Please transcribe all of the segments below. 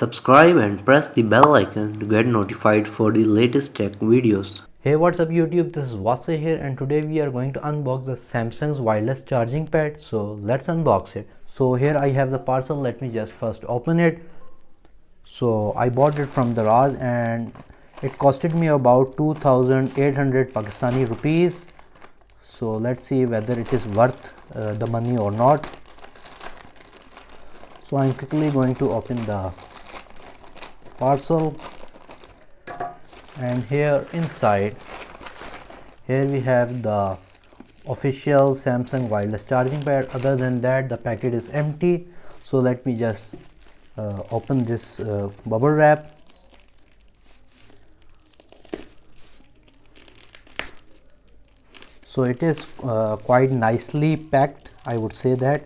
Subscribe and press the bell icon to get notified for the latest tech videos. Hey, what's up YouTube, this is Vase here and today we are going to unbox the Samsung's wireless charging pad. So let's unbox it. So here I have the parcel. Let me just first open it. So I bought it from Daraz and it costed me about 2800 Pakistani rupees. So let's see whether it is worth the money or not. So I'm quickly going to open the parcel, and here inside we have the official Samsung wireless charging pad. Other than that, the packet is empty. So let me just open this bubble wrap. So it is quite nicely packed, I would say that.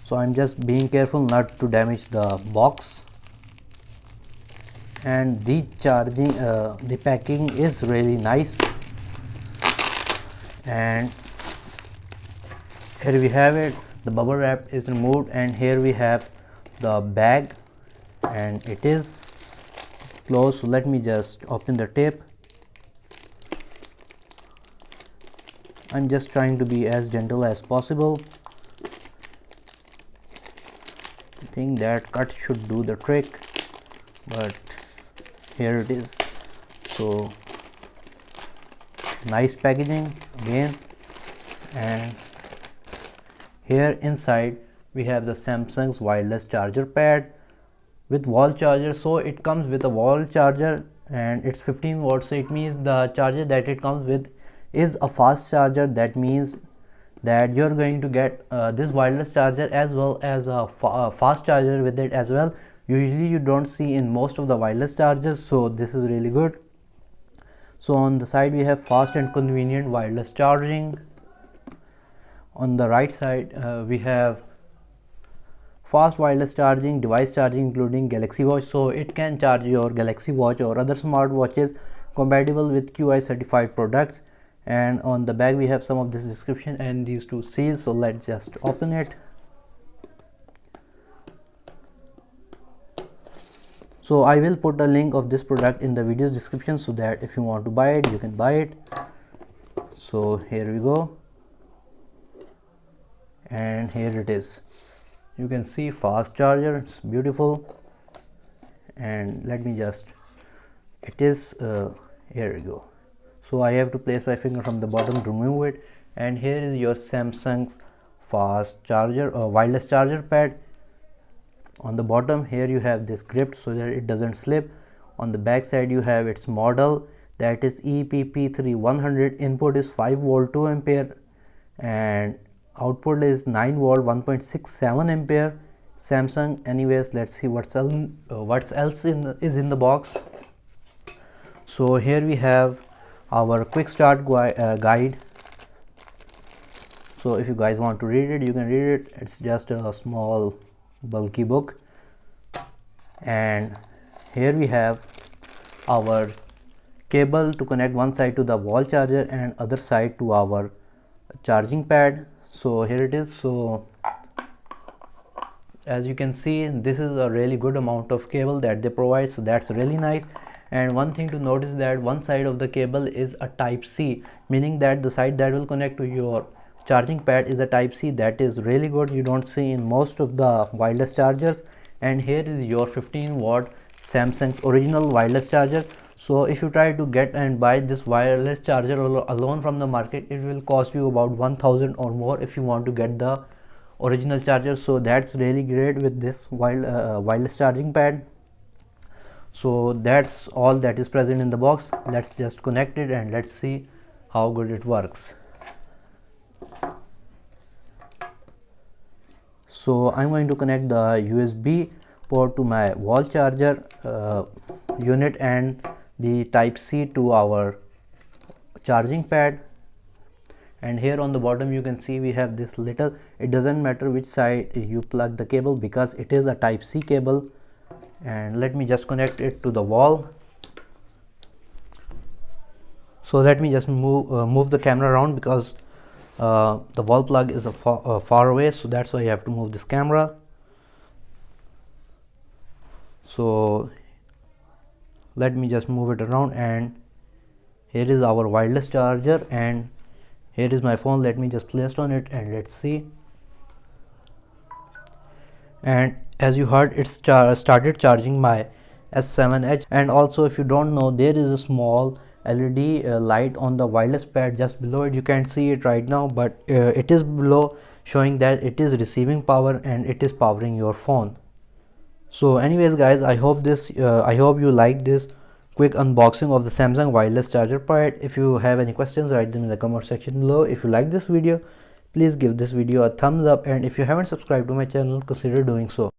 So I'm just being careful not to damage the box. And the packing is really nice. And here we have it. The bubble wrap is removed, and here we have the bag, and it is closed. So let me just open the tape. I'm just trying to be as gentle as possible. I think that cut should do the trick, but here it is. So nice packaging again. And here inside we have the Samsung's wireless charger pad with wall charger. So it comes with a wall charger and it's 15 watts. So it means the charger that it comes with is a fast charger. That means that you're going to get this wireless charger as well as a fast charger with it as well. Usually you don't see in most of the wireless chargers, so this is really good. So on the side we have fast and convenient wireless charging. On the right side we have fast wireless charging, device charging including Galaxy Watch. So it can charge your Galaxy Watch or other smart watches compatible with QI certified products. And on the back we have some of this description and these two seals. So let's just open it. So I will put a link of this product in the video's description so that if you want to buy it, you can buy it. So here we go, and here it is. You can see fast charger, it's beautiful. And let me just, it is here we go. So I have to place my finger from the bottom to remove it. And here is your Samsung fast charger or wireless charger pad. On the bottom here you have this grip so that it doesn't slip. On the back side you have its model, that is EPP3100. Input is 5 volt 2 ampere and output is 9 volt 1.67 ampere. Samsung. Anyways, let's see what's else is in the box. So here we have our quick start guide. So if you guys want to read it, you can read it. It's just a small bulky book. And here we have our cable to connect one side to the wall charger and other side to our charging pad. So here it is. So as you can see, this is a really good amount of cable that they provide, so that's really nice. And one thing to notice that one side of the cable is a type C, meaning that the side that will connect to your charging pad is a type C. That is really good. You don't see in most of the wireless chargers. And here is your 15 watt Samsung's original wireless charger. So if you try to get and buy this wireless charger alone from the market, it will cost you about 1000 or more if you want to get the original charger. So that's really great with this wireless charging pad. So that's all that is present in the box. Let's just connect it and let's see how good it works. So I'm going to connect the USB port to my wall charger unit and the type C to our charging pad. And here on the bottom you can see we have this little, it doesn't matter which side you plug the cable because it is a type C cable. And let me just connect it to the wall. So let me just move the camera around because the wall plug is far away, so that's why you have to move this camera. So let me just move it around, and here is our wireless charger, and here is my phone. Let me just place it on it and let's see. And as you heard, it started charging my S7 Edge. And also, if you don't know, there is a small LED light on the wireless pad just below it. You can't see it right now, but it is below, showing that it is receiving power and it is powering your phone. So anyways guys, I hope you liked this quick unboxing of the Samsung wireless charger pad. If you have any questions, write them in the comment section below. If you like this video, please give this video a thumbs up, and if you haven't subscribed to my channel, consider doing so.